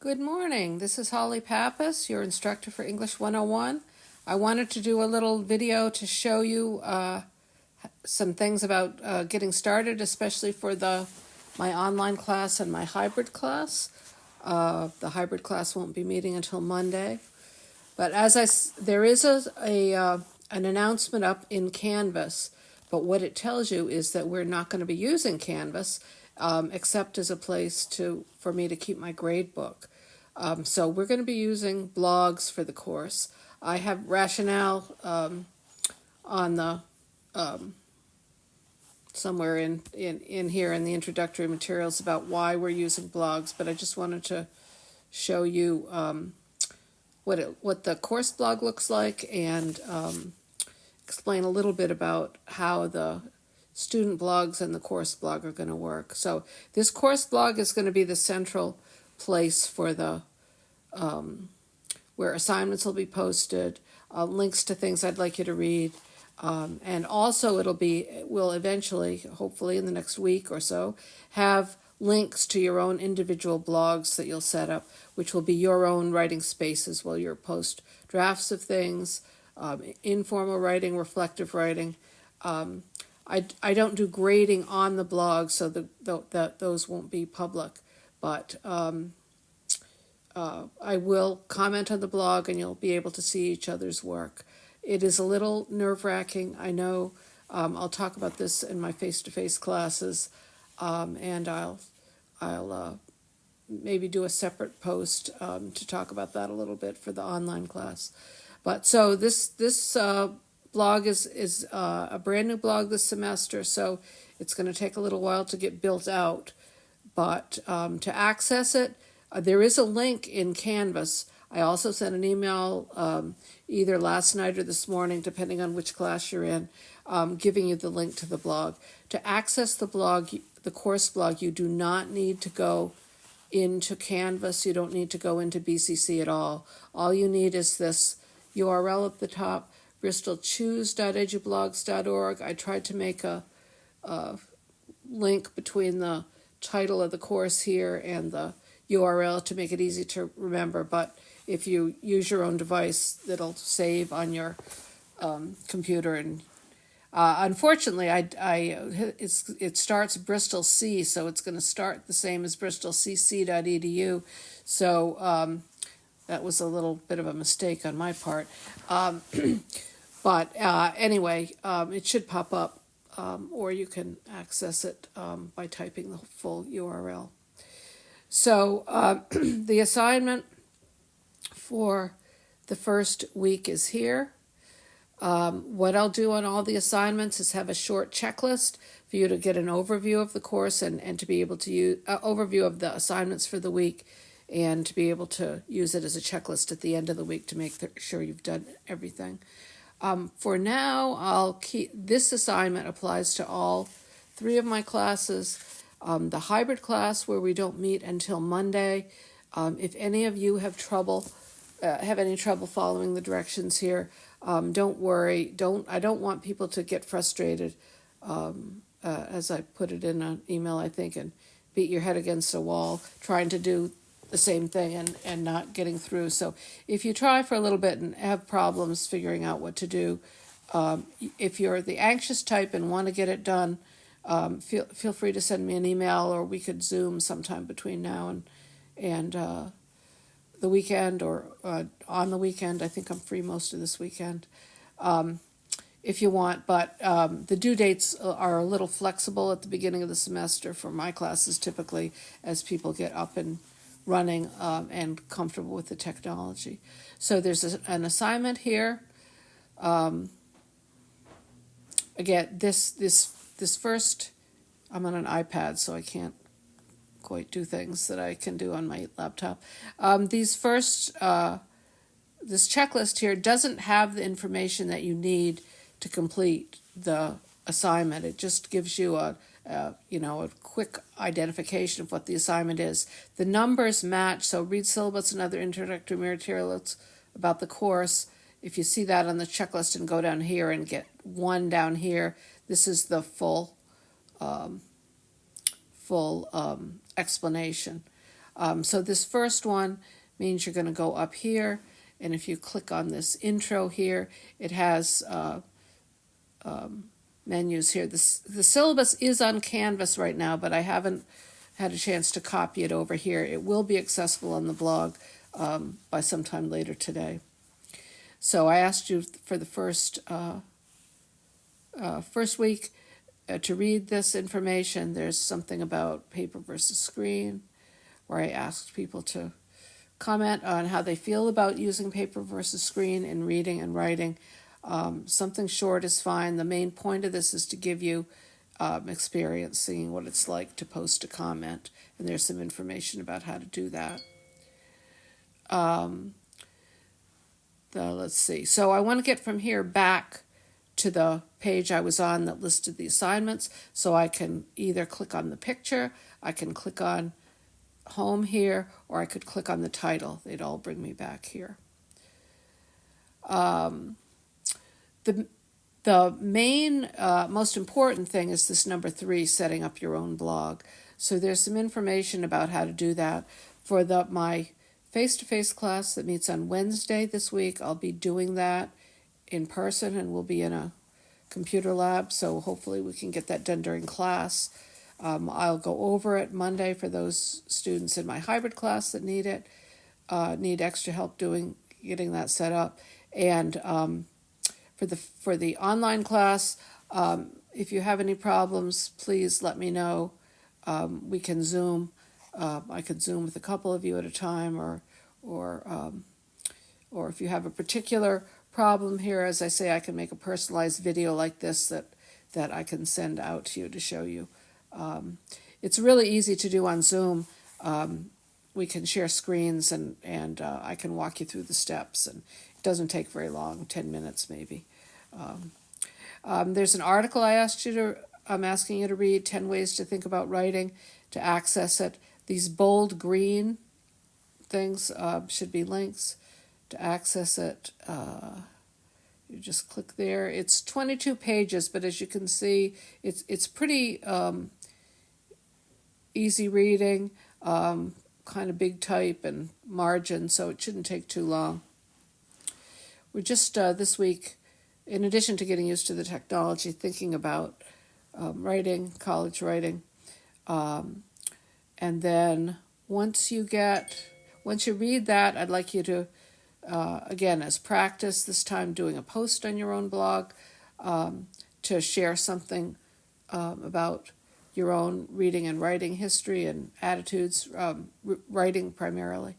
Good morning. This is Holly Pappas, your instructor for English 101. I wanted to do a little video to show you some things about getting started, especially for my online class and my hybrid class. The hybrid class won't be meeting until Monday. But there is an announcement up in Canvas, but what it tells you is that we're not going to be using Canvas except as a place for me to keep my grade book. So we're going to be using blogs for the course. I have rationale on the somewhere in here in the introductory materials about why we're using blogs, but I just wanted to show you what the course blog looks like and explain a little bit about how the student blogs and the course blog are going to work. So this course blog is going to be the central place for the where assignments will be posted, links to things I'd like you to read, and also we'll eventually, hopefully in the next week or so, have links to your own individual blogs that you'll set up, which will be your own writing spaces while you post drafts of things, informal writing, reflective writing. I don't do grading on the blog, so that those won't be public, but I will comment on the blog and you'll be able to see each other's work. It is a little nerve-wracking, I know. I'll talk about this in my face-to-face classes, and I'll maybe do a separate post to talk about that a little bit for the online class. But so this blog is a brand new blog this semester, so it's going to take a little while to get built out. But to access it, there is a link in Canvas. I also sent an email either last night or this morning, depending on which class you're in, giving you the link to the blog. To access the blog, the course blog, you do not need to go into Canvas. You don't need to go into BCC at all. All you need is this URL at the top, bristolchoose.edublogs.org. I tried to make a link between the title of the course here and the URL to make it easy to remember, but if you use your own device, it'll save on your computer. And unfortunately, it starts Bristol C, so it's going to start the same as bristolcc.edu. So that was a little bit of a mistake on my part. But anyway, it should pop up, or you can access it by typing the full URL. So the assignment for the first week is here. What I'll do on all the assignments is have a short checklist for you to get an overview of the course and to be able to use overview of the assignments for the week and to be able to use it as a checklist at the end of the week to make sure you've done everything. For now, I'll keep this assignment applies to all three of my classes. The hybrid class where we don't meet until Monday. If any of you have any trouble following the directions here, don't worry. I don't want people to get frustrated, as I put it in an email, I think, and beat your head against a wall trying to do the same thing and not getting through. So if you try for a little bit and have problems figuring out what to do, if you're the anxious type and want to get it done, feel free to send me an email, or we could Zoom sometime between now and the weekend, or on the weekend. I think I'm free most of this weekend, if you want. But the due dates are a little flexible at the beginning of the semester for my classes, typically, as people get up and running and comfortable with the technology. So there's an assignment here. Again, this first, I'm on an iPad, so I can't quite do things that I can do on my laptop. This checklist here doesn't have the information that you need to complete the assignment. It just gives you a quick identification of what the assignment is. The numbers match, so read syllabus and other introductory materials about the course. If you see that on the checklist and go down here and get one down here, this is the full explanation. So this first one means you're going to go up here, and if you click on this intro here, it has menus here. The syllabus is on Canvas right now, but I haven't had a chance to copy it over here. It will be accessible on the blog by sometime later today. So I asked you for the first week to read this information. There's something about paper versus screen, where I asked people to comment on how they feel about using paper versus screen in reading and writing. Something short is fine. The main point of this is to give you experience, seeing what it's like to post a comment, and there's some information about how to do that. Let's see. So I want to get from here back to the page I was on that listed the assignments, so I can either click on the picture, I can click on home here, or I could click on the title. They'd all bring me back here. The main, most important thing is this number 3, setting up your own blog. So there's some information about how to do that. For my face-to-face class that meets on Wednesday this week, I'll be doing that in person, and we'll be in a computer lab, so hopefully we can get that done during class. I'll go over it Monday for those students in my hybrid class that need it, need extra help getting that set up. And for the online class, if you have any problems, please let me know. We can Zoom. I could Zoom with a couple of you at a time, or if you have a particular problem here, as I say, I can make a personalized video like this that I can send out to you to show you. It's really easy to do on Zoom. We can share screens, and I can walk you through the steps, and it doesn't take very long, 10 minutes maybe. There's an article I'm asking you to read, 10 Ways to Think About Writing. To access it, these bold green things should be links. To access it, you just click there. It's 22 pages, but as you can see, it's pretty easy reading, kind of big type and margin, so it shouldn't take too long. We're just this week, in addition to getting used to the technology, thinking about writing, college writing, and then once you read that, I'd like you to, again, as practice, this time doing a post on your own blog, to share something about your own reading and writing history and attitudes, writing primarily,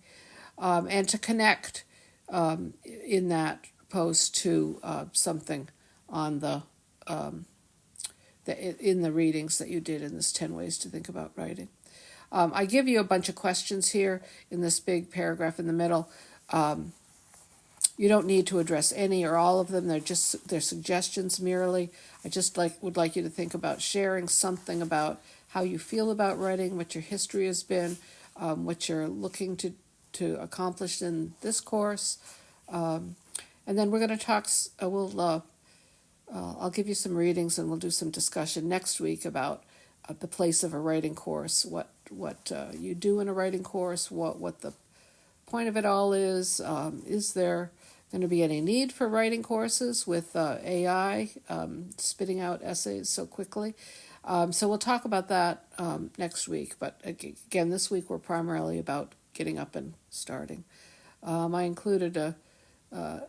and to connect in that post to something on in the readings that you did in this 10 Ways to Think About Writing. I give you a bunch of questions here in this big paragraph in the middle. You don't need to address any or all of them. They're suggestions merely. I just would like you to think about sharing something about how you feel about writing, what your history has been, what you're looking to accomplish in this course. And then we're going to talk, I'll give you some readings, and we'll do some discussion next week about the place of a writing course, what you do in a writing course, what the point of it all is there going to be any need for writing courses with AI spitting out essays so quickly? So we'll talk about that next week. But again, this week we're primarily about getting up and starting. I included a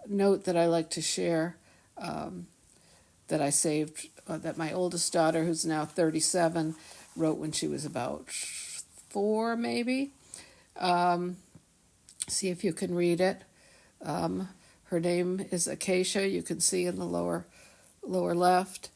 note that I like to share that I saved, that my oldest daughter, who's now 37, wrote when she was about 4, maybe. See if you can read it. Her name is Acacia. You can see in the lower left.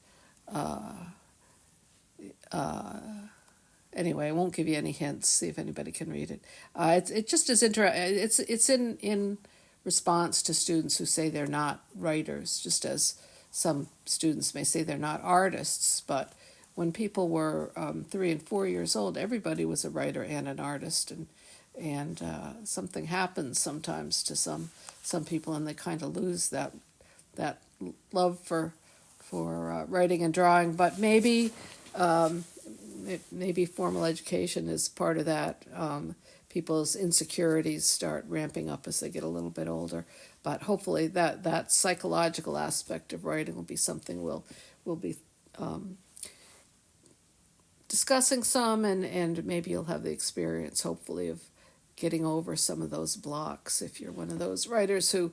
Anyway, I won't give you any hints. See if anybody can read it. It just is It's in response to students who say they're not writers, just as some students may say they're not artists. But when people were 3 and 4 years old, everybody was a writer and an artist, and something happens sometimes to some people, and they kind of lose that love for writing and drawing. But maybe formal education is part of that. people's insecurities start ramping up as they get a little bit older. But hopefully that psychological aspect of writing will be something we'll be discussing some, and maybe you'll have the experience, hopefully, of getting over some of those blocks if you're one of those writers who,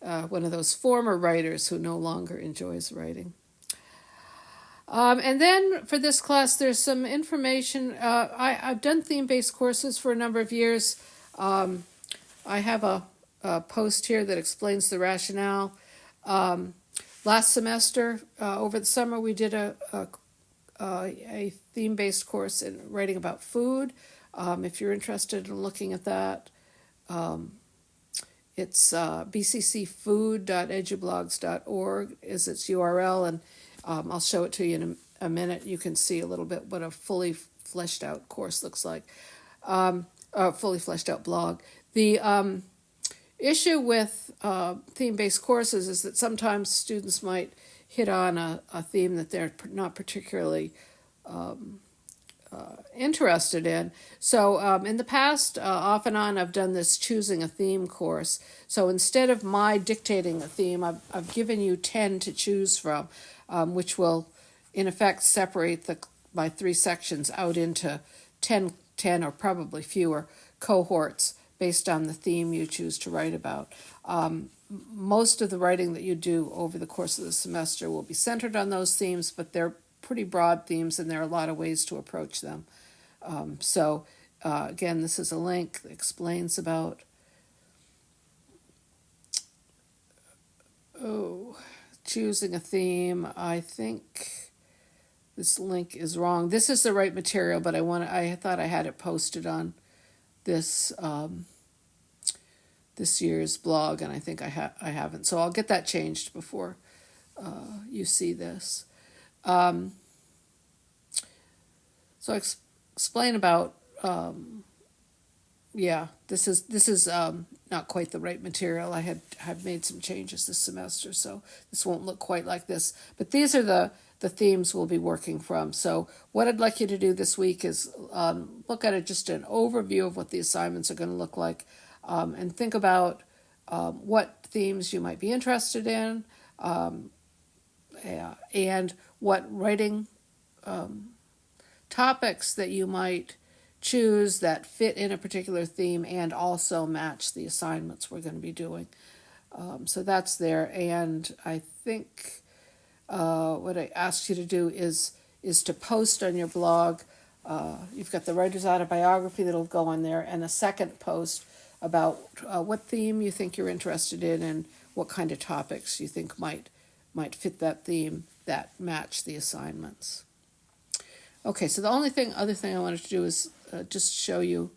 one of those former writers who no longer enjoys writing. And then for this class, there's some information. I've done theme-based courses for a number of years. I have a post here that explains the rationale. Last semester, over the summer, we did a theme-based course in writing about food. If you're interested in looking at that, it's bccfood.edublogs.org is its URL, and I'll show it to you in a minute. You can see a little bit what a fully fleshed out course looks like, a fully fleshed out blog. The issue with theme-based courses is that sometimes students might hit on a theme that they're not particularly interested in. So in the past, off and on, I've done this choosing a theme course. So instead of my dictating a theme, I've given you 10 to choose from, which will, in effect, separate my 3 sections out into 10 or probably fewer cohorts based on the theme you choose to write about. Most of the writing that you do over the course of the semester will be centered on those themes, but they're pretty broad themes, and there are a lot of ways to approach them. Again, this is a link that explains about choosing a theme. I think this link is wrong. This is the right material, but I thought I had it posted on this this year's blog, and I think I haven't. So I'll get that changed before you see this. So I explain about this is not quite the right material. I have made some changes this semester, so this won't look quite like this. But these are the themes we'll be working from. So what I'd like you to do this week is look at just an overview of what the assignments are going to look like, and think about what themes you might be interested in, and what writing topics that you might choose that fit in a particular theme and also match the assignments we're going to be doing. So that's there, and I think what I asked you to do is to post on your blog. You've got the writer's autobiography that'll go on there, and a second post about what theme you think you're interested in and what kind of topics you think might fit that theme that match the assignments. Okay, so the other thing I wanted to do is just show you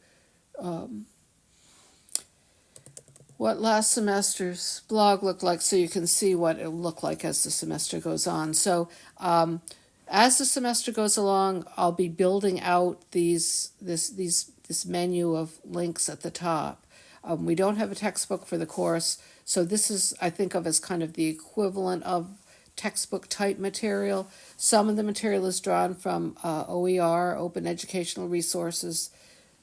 what last semester's blog looked like, so you can see what it'll look like as the semester goes on. So as the semester goes along, I'll be building out this menu of links at the top. We don't have a textbook for the course, so this is, I think of as kind of the equivalent of textbook type material. Some of the material is drawn from OER, Open Educational Resources,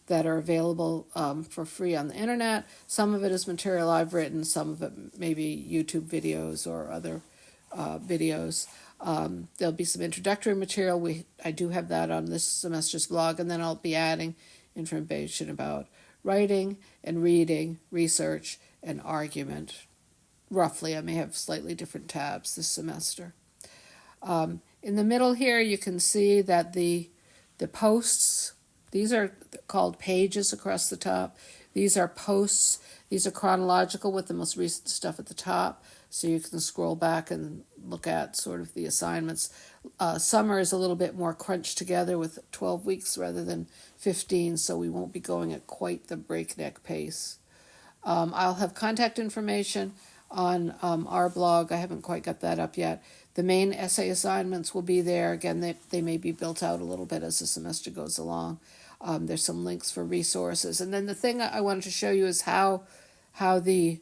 that are available for free on the internet. Some of it is material I've written, some of it maybe YouTube videos or other videos. There'll be some introductory material. I do have that on this semester's blog, and then I'll be adding information about writing and reading, research, and argument. Roughly, I may have slightly different tabs this semester. In the middle here, you can see that the posts, these are called pages across the top. These are posts. These are chronological with the most recent stuff at the top, so you can scroll back and look at sort of the assignments. Summer is a little bit more crunched together with 12 weeks rather than 15, so we won't be going at quite the breakneck pace. I'll have contact information on our blog. I haven't quite got that up yet. The main essay assignments will be there. Again, they may be built out a little bit as the semester goes along. There's some links for resources. And then the thing I wanted to show you is how the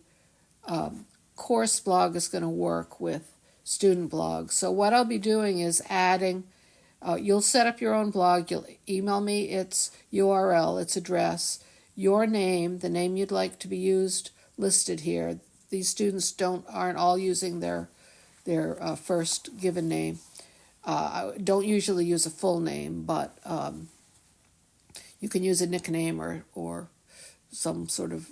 course blog is going to work with student blogs. So what I'll be doing is adding, you'll set up your own blog. You'll email me its URL, its address. your name, the name you'd like to be used, listed here. These students aren't all using their first given name. I don't usually use a full name, but you can use a nickname or some sort of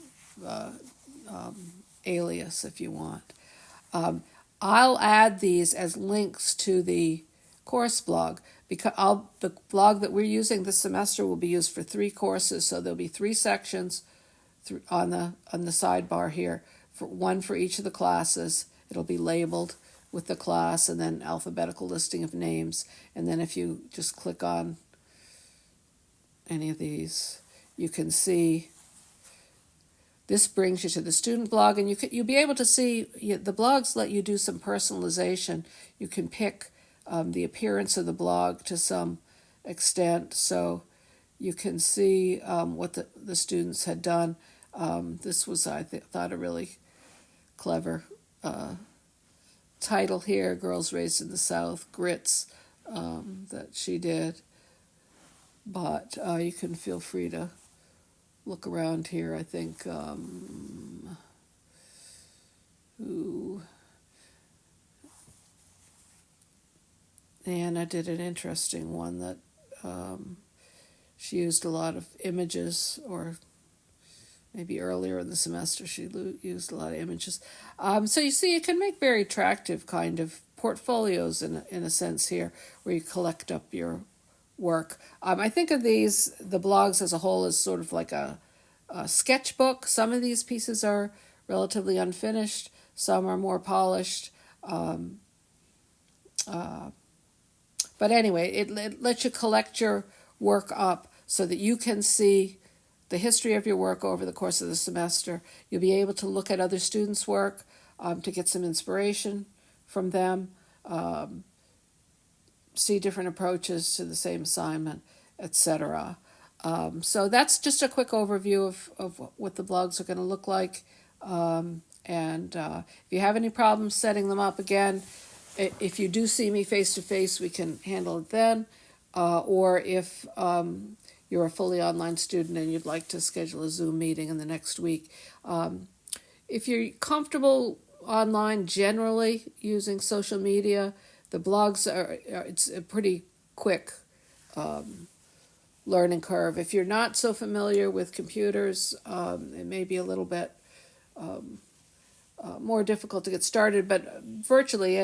alias if you want. I'll add these as links to the course blog, because the blog that we're using this semester will be used for 3 courses, so there'll be 3 sections on the sidebar here, one for each of the classes. It'll be labeled with the class and then alphabetical listing of names, and then if you just click on any of these, you can see this brings you to the student blog, and you'll be able to see the blogs let you do some personalization. You can pick the appearance of the blog to some extent, so you can see what the students had done. This was, I thought, a really clever title here, Girls Raised in the South, Grits, that she did. But you can feel free to look around here. I think Anna did an interesting one that she used a lot of images, or maybe earlier in the semester she used a lot of images. So you see, you can make very attractive kind of portfolios in a sense here, where you collect up your work. I think of the blogs as a whole as sort of like a sketchbook. Some of these pieces are relatively unfinished, some are more polished. But anyway, it lets you collect your work up so that you can see the history of your work over the course of the semester. You'll be able to look at other students' work to get some inspiration from them. See different approaches to the same assignment, etc. So that's just a quick overview of what the blogs are going to look like. And if you have any problems setting them up, again, if you do see me face-to-face, we can handle it then. Or if you're a fully online student and you'd like to schedule a Zoom meeting in the next week. If you're comfortable online generally using social media, the blogs it's a pretty quick learning curve. If you're not so familiar with computers, it may be a little bit more difficult to get started, but virtually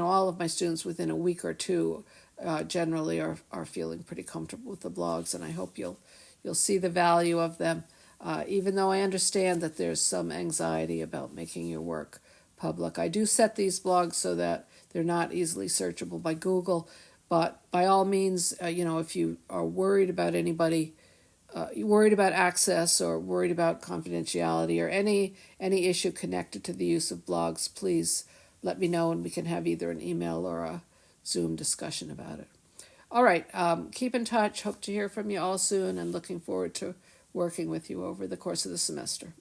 all of my students within a week or two generally are feeling pretty comfortable with the blogs, and I hope you'll see the value of them, even though I understand that there's some anxiety about making your work public. I do set these blogs so that they're not easily searchable by Google, but by all means, if you are worried about anybody, worried about access or worried about confidentiality or any issue connected to the use of blogs, please let me know and we can have either an email or a Zoom discussion about it. All right, keep in touch. Hope to hear from you all soon and looking forward to working with you over the course of the semester.